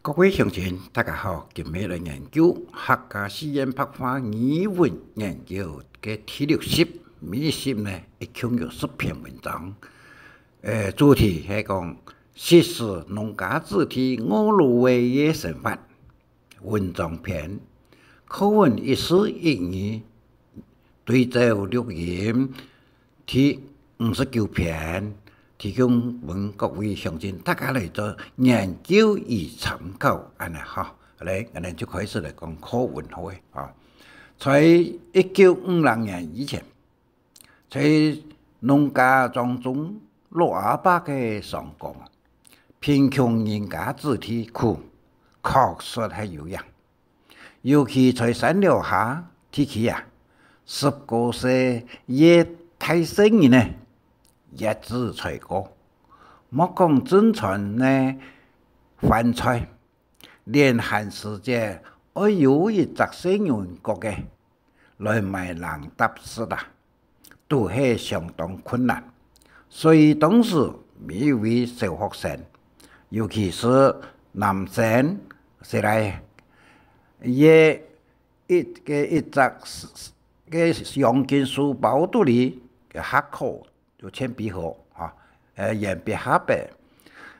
各位乡亲，大家好！今日来研究客家四言白话语文研究嘅第60美食呢，一共有10篇文章。主题係講實施農家子弟我路為嘅生活。文章篇課文一詞一語對照錄音第59篇。提供俾各位鄉親大家嚟做研究與參考，安尼哈。嚟，我哋就開始嚟講課文會啊。在1950年以前，在農家當中，老阿伯嘅上講，貧窮人家子弟苦，確實係有樣。尤其在山腳下地區啊，10個歲越大生人呢，日子才過，莫講正常呢飯菜，連閒時節我有一隻新人國嘅來買人搭事啦，都係相當困難。所以當時每位小學生，尤其是男生，是來一隻嘅洋件書包肚裏嘅下課。就鉛筆盒鉛筆盒嘅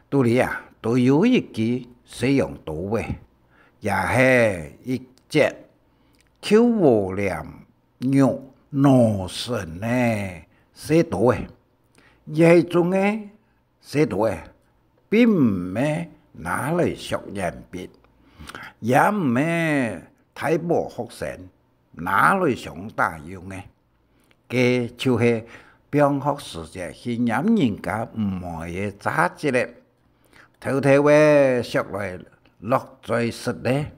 肚裏啊，都有一支使用到嘅，也係一隻跳禾苗肉羅繩呢寫到嘅，而種嘅寫到嘅並唔係拿嚟削鉛筆，也唔係大部學生拿嚟上大用嘅，嘅就係中學時節去飲人家唔愛嘅雜誌咧，偷偷嘅削來落在食咧，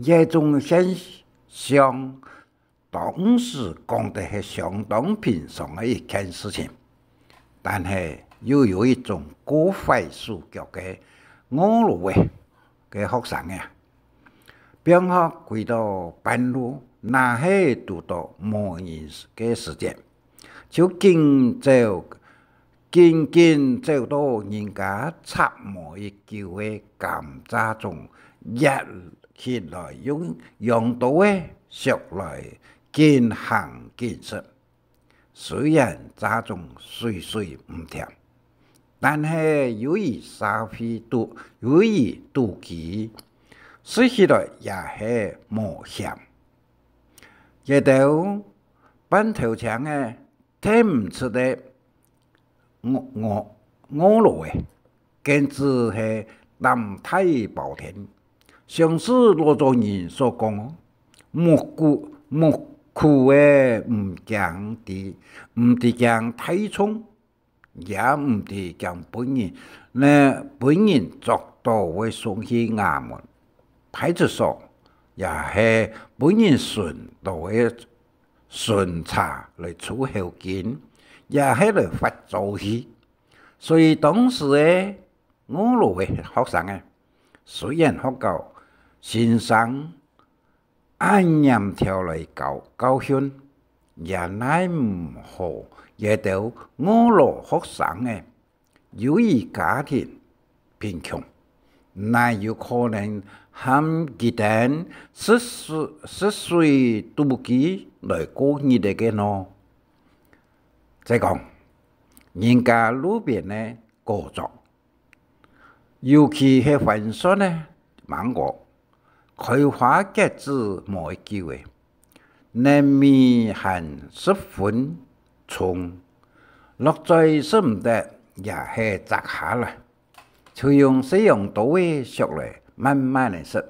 這種現象當時講得係相當平常嘅一件事情，但係又有一種過快速腳嘅我路嘅學生啊，中學歸到半路，那係讀到末年嘅時節。就經走到人家插模一叫嘅甘蔗中，一起來用刀嘅削來見行見識。雖然蔗中水水唔甜，但係由於社會由於妒忌，食起來也係無鹹。一到半頭長嘅。睇唔出的我路嘅，簡直係南太暴天。上次羅作人所講，木苦嘅唔講啲，唔啲講太重，也唔啲講本人作到會送去衙門派出所，也係本人順到嘅。巡查嚟處後件，也係嚟發造氣。所以當時嘅我路嘅學生啊，雖然學校先生按嚴條嚟教訓，也乃唔好惹到我路學生嘅，由於家庭貧窮，乃有可能含佢哋10歲妒忌來過日子嘅咯。再講人家路邊呢果作，尤其係番薯呢芒果，開花結子冇機會，嫩米還10分重，落在食唔得也係摘下來，就用使用刀嘅削來慢慢嚟食。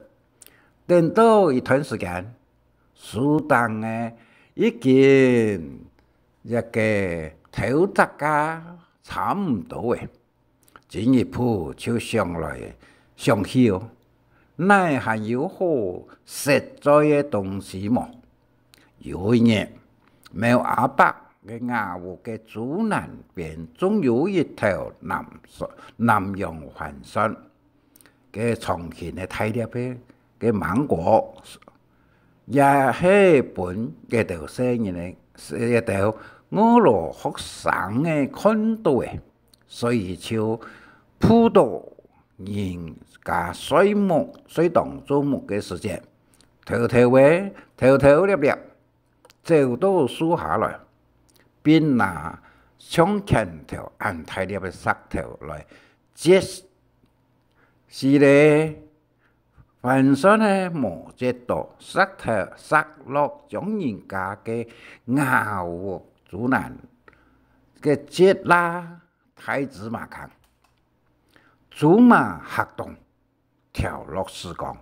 等到一段時間，樹當嘅已經一個頭摘架差唔多嘅，進一步就上來上去哦。乃還有好實在嘅東西麼？有一日，苗阿伯嘅牙屋嘅主南邊總有一條南洋環山嘅長期嘅大粒嘅芒果，也係本嘅條生意嚟，一條我羅學生嘅看到嘅，所以就鋪到人家水动做木嘅时间，偷偷粒粒走到树下来，便拿枪钳头按太粒嘅石头来接。是咧，凡说呢无接到石落将人家嘅咬阻难嘅接啦，太子马看。竹马黑洞跳落时光，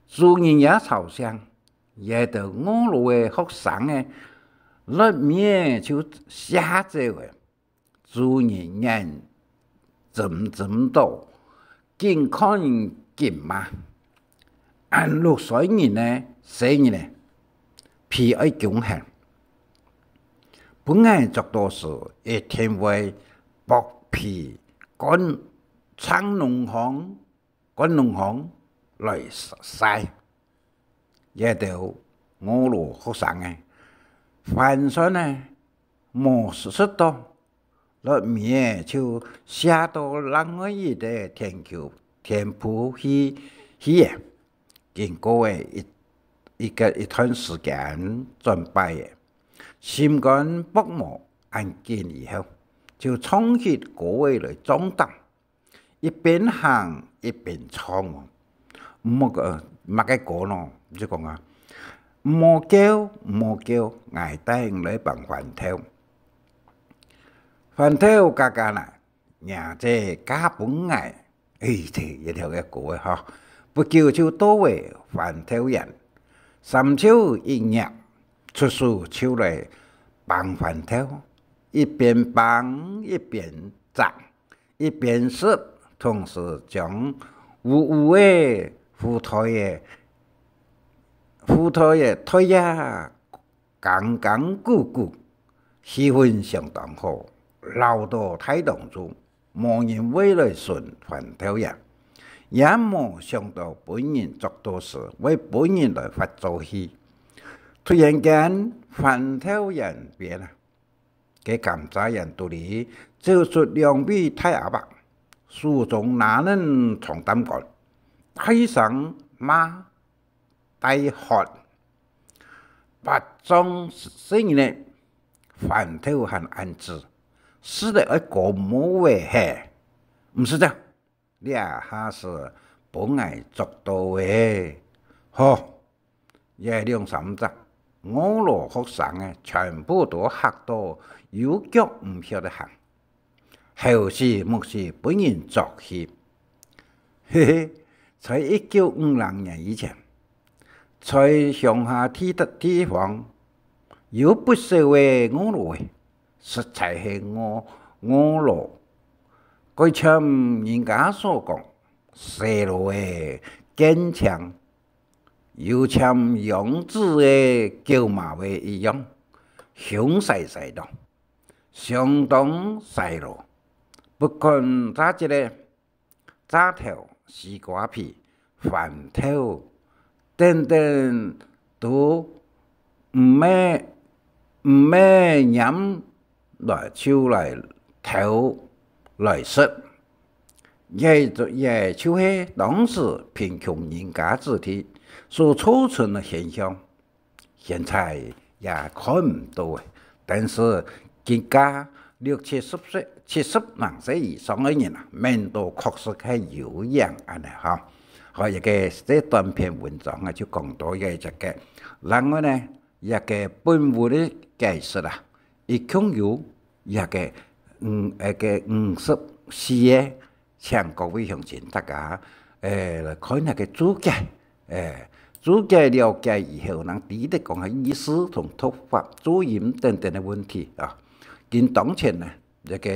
主人也朝向，也到我路的学生的入面就下走的，主人人怎到健康健嘛，按6岁人呢，4人呢，皮爱强悍，本爱做多事，一天为薄皮干。长农行来晒，也到我路学生嘅，凡说呢无识到，落面就写到另外一个天球天铺去嘅，经过嘅一段时间准备嘅，心肝薄膜安建以后，就重新各位来装档。一边行一边唱，唔好嘅歌咯，即讲啊，唔好叫，挨帶嚟bằng飯頭家家啦，nhà這家本挨，這一條嘅歌嗬，不叫就多為飯頭人，三手一捏出手手嚟bằng飯頭，一邊bằng一邊砸，一邊食。同时将有的富台的腿呀，刚固固，气氛相当好，流到太当中，无人为来顺饭头人，也无想到本人做多事，为本人来发作戏。突然间，饭头人变啦，给甘蔗人肚里走出2米太阿伯。书中哪能从胆讲？太上马大喝，八中生呢，饭头和安置，是的一个冇为嘿，唔是的，你啊还是本爱做到嘅，好，也2-3集，我罗学生嘅全部都吓到有脚唔晓得行。後是目是本人作戲，嘿嘿，在1950年以前，在鄉下地方有不少嘅我路嘅，實在係我路，據像人家所講，細路嘅堅強，有像楊子嘅叫馬嘅一樣，兇細咯，相當細路。不管咋一个炸頭、西瓜皮、飯頭等都唔咩飲來手來頭來食，也就是當時貧窮人家子弟所造成的現象，現在也看唔到嘅，但是更加60-70歲以上嘅人啊，面都確實係有樣安尼嚇。我一個這短篇文章啊，就講到嘅一個，另外呢一個本物的解釋啦，一共有一個54頁，請各位鄉親大家來看那個注解，注解了解以後，能知得講係意思同讀法、注音等等嘅問題啊。跟當前呢一個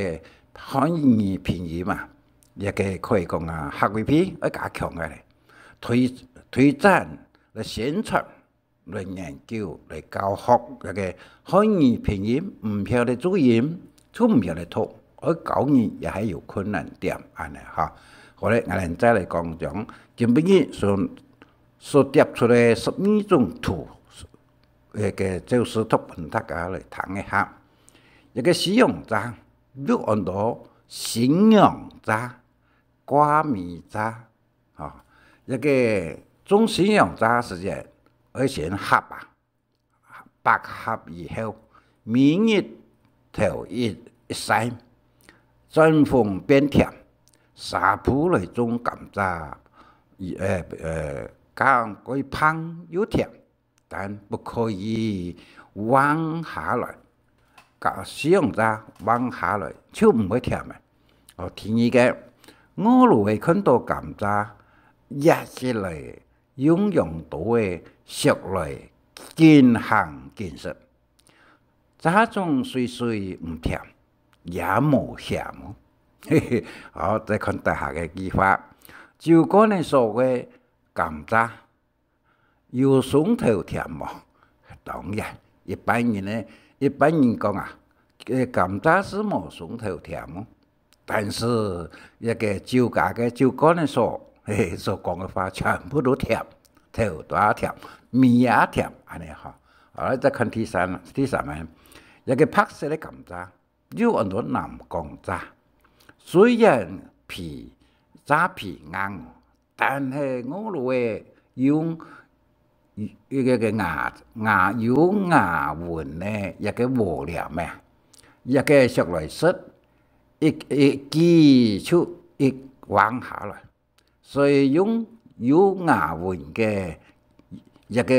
漢語評語嘛，一個可以講啊，學位篇要加強嘅咧，推展嚟宣傳、嚟研究、嚟教學一個漢語評語唔曉得注音，都唔曉得讀，而教人也係有困難點安尼嚇。好咧，我哋再嚟講講今日所貼出嚟12種圖，一個就是讀本大家嚟談一下。一個使用者要按到信仰者瓜米渣，一个中信用渣是只，而且合啊，8合以后，每日头一晒，转风变甜，3步来种甘蔗，讲佢香又甜，但不可以弯下來。使用渣彎下來就唔會甜嘅。第二個，我如會看到甘蔗壓起來，用多嘅食來健康健實。渣種雖雖唔甜，也冇鹹。好，再看底下嘅記法，就講你所謂甘蔗有松頭甜冇？當然，一般人講啊，甘蔗是冇松頭甜喎，但是一個酒家嘅酒館嘅所講嘅話，全部都甜，頭都甜，味也甜，安尼嚇。好，再看第三樣，一個白色嘅甘蔗，有很多南光蔗，雖然渣皮硬，但係我哋用一個有牙紋嘅一個和料咩？一個食來食，一擠出一彎下來，所以用有牙紋嘅一個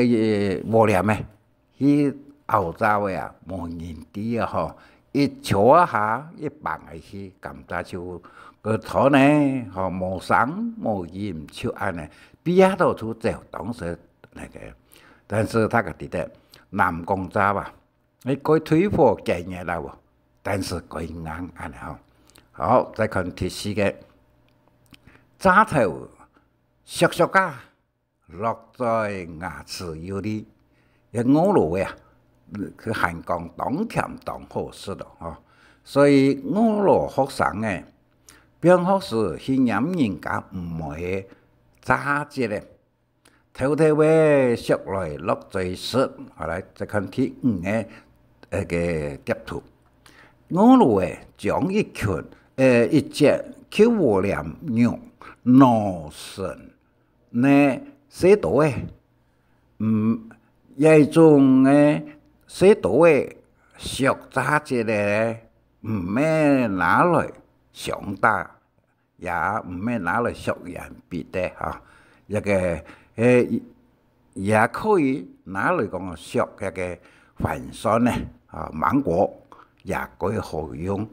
和料咩？去澳洲嘅啊，冇人啲啊嗬，一坐一下一放下去，甘蔗就個頭呢，冇生冇鹽就安尼，比下到處走當時。那個，但是他個啲的南光渣吧，你該退貨幾年啦喎，但是該硬安尼吼。好，再看第四個，渣頭熟熟啊，落在牙齒有啲，一我路啊，佢韓國當甜當好食咯，所以我路學生嘅，邊學時去飲人家唔會渣子咧。頭嘅食來落在食，後來再看第五個個截圖，我哋將一隻口和廉肉攞順呢寫到嘅，一種嘅寫到嘅食渣子咧，唔咩拿來上大，也唔咩拿來食人別的嚇，一個。也可以拿嚟講食一個帆船呢，芒果也可以好用，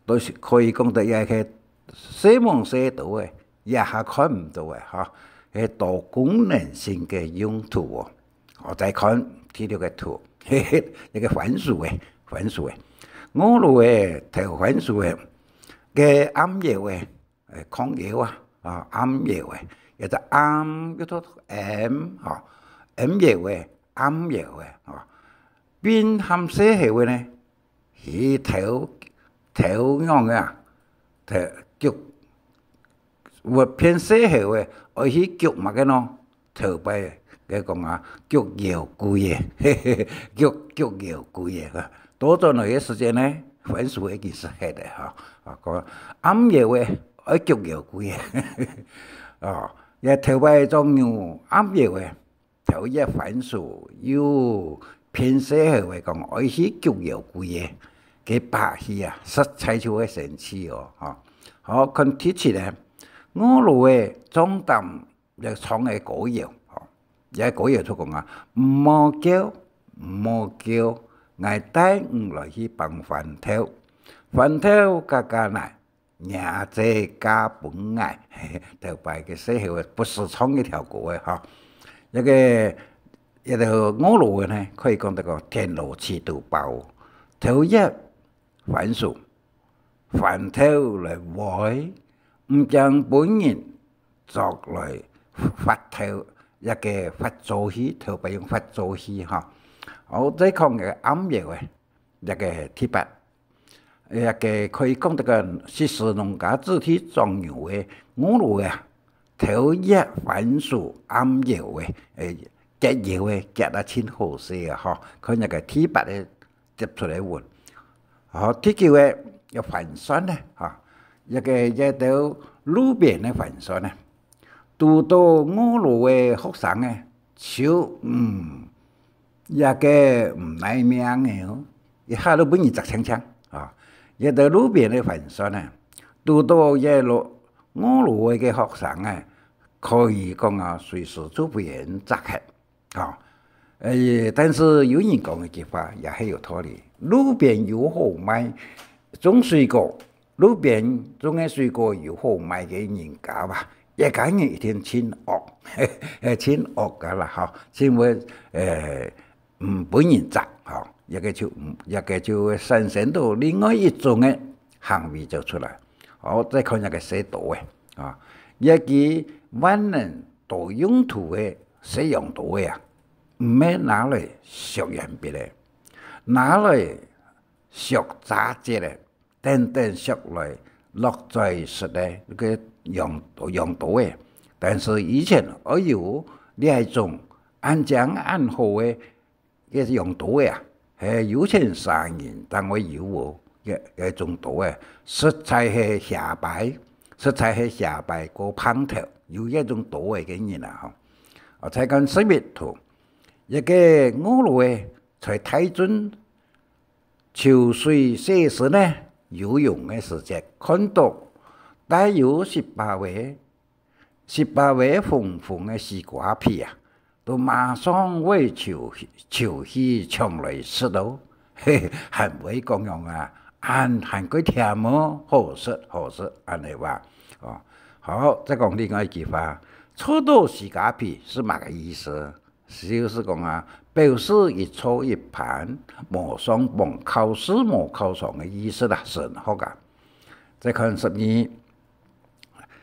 都是可以講到一個西門西到嘅，也係看唔到嘅嚇，係多功能性嘅用途喎。我再看第六個圖，一個番薯嘅，我哋頭番薯嘅暗葉嘅抗藥啊，暗葉嘅。一隻暗叫做 M 葉嘅暗葉嘅，邊含些係嘅呢？佢頭樣嘅啊，頭腳或偏些係嘅，而且腳乜嘅咯？頭背嘅講啊，腳搖攰嘅，腳搖攰嘅，多咗那些時間呢，番薯嘅其實係嘅嚇，個暗葉嘅而腳搖攰嘅，也頭擺種有暗葉嘅，頭一番薯有偏色嘅講，而且腳搖攰嘅，佢白氣啊，實在就會神奇哦，好，看第七咧，我哋種淡又創嘅果葉，也果葉就講啊，唔叫，我帶唔來去放飯頭加奶。nhà chế cá bún ngải theo bài cái xã hội不是創一條果嘅嚇，一個我路嘅呢，可以講到個天羅地網包，頭一番薯飯頭來煨，唔將本人作來發頭一個發做戲，頭擺用發做戲嚇，我再講嘅暗葉嘅一個鐵板。一個可以講得個是農家自體種牛嘅，我哋啊頭一番薯暗葉嘅，結葉嘅結得真好食啊！嗬，佢那個鐵板咧接出來換，好第九個要番薯咧嚇，一到路边的分所呢，拄到五路的学生呢，手一个唔耐命嘅哦，一下都本20清清啊！一到路边的分所呢，拄到五路嘅學生呢，可以講啊，隨時就被人砸黑啊！但是有人講嘅句話也係有道理，路邊有好賣種水果，路邊種嘅水果有好賣嘅人家吧，一家人一天錢惡，錢惡噶啦嚇，先會本人砸嚇，一個就產生到另外一種嘅行為就出來。好，再看一個寫道嘅啊，一個萬能多用途嘅使用道嘅啊，唔係拿來削鉛筆嘅，拿來削雜誌嘅，等等削來落在實嘅個用途嘅。但是以前我有呢一種按章按號嘅用途嘅啊，係有錢商人但我有喎嘅種途嘅，實在係下擺個棚頭有一種途嘅人啊！嗬，我睇緊10月圖，一個五路嘅在台中潮水設施呢游泳嘅時節，看到帶有18位紅紅嘅西瓜皮啊，都馬上為潮氣衝來食到，還會講用啊，還佢甜麼？好食，安尼話哦。好，再講另外一句話，抽到西瓜皮是乜個意思？就是講啊，表示一錯一盤，冇上榜考試冇考上嘅意思啦，神學噶。再看12，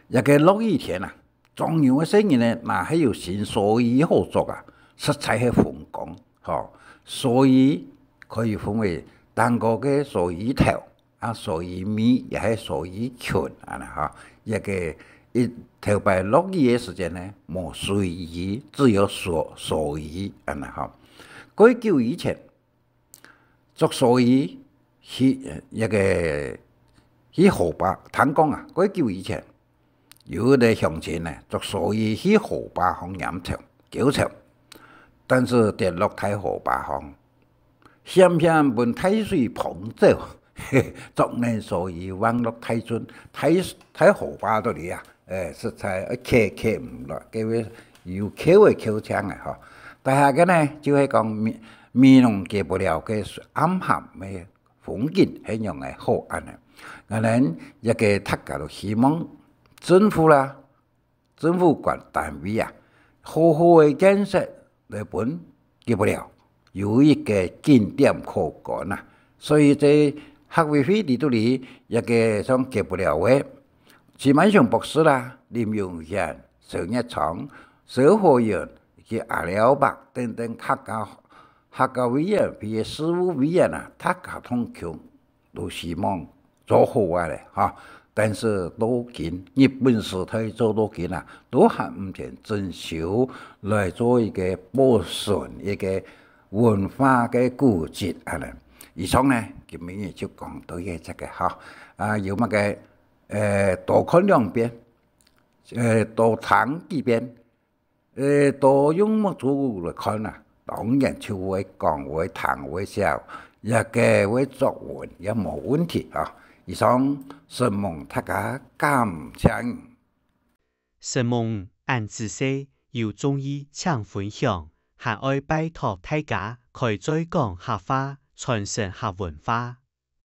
一個落雨天啊，重要嘅聲音呢，那係有新所以好做啊，實在係風光，嗬。所以可以分為單個嘅所以頭啊，所以尾也係所以群啊，嚇一個。頭擺落雨嘅時間呢，冇隨意，只有所以安啦嚇。過久以前，作所以一個去河壩，聽講啊，過久以前有啲鄉親呢，作所以去河壩旁飲茶叫茶，但是跌落喺河壩旁，險險本太水捧走，作呢所以往落太準，睇河壩度嚟啊！實在企唔落，佢會有口嘅口腔嘅嗬。但係嘅呢，就係講面容見不了嘅暗含嘅風景係用嚟好安嘅。我哋一個大家都希望政府管單位啊，好好嘅建設日本見不了，有一個景點可講啊。所以在學委會裏頭裡一個想見不了嘅。徐萬雄博士啦、林永賢、陳日昌、周河源及阿廖伯等等客家委員會事務委員啊，大家通強都希望做好啊咧嚇，但是都見日本時代做到見啊，都係唔見遵守來做一個保存一個文化嘅古蹟啊咧。以上呢，今日就講到嘅這個嚇，有乜嘅？多看兩遍，多聽幾遍，多用目珠來看啊，當然就會講會談會笑，一個會作文也冇問題啊。以上承蒙大家感謝。承蒙按自細有中意請分享，還愛拜託大家開再講客話，傳承客文化。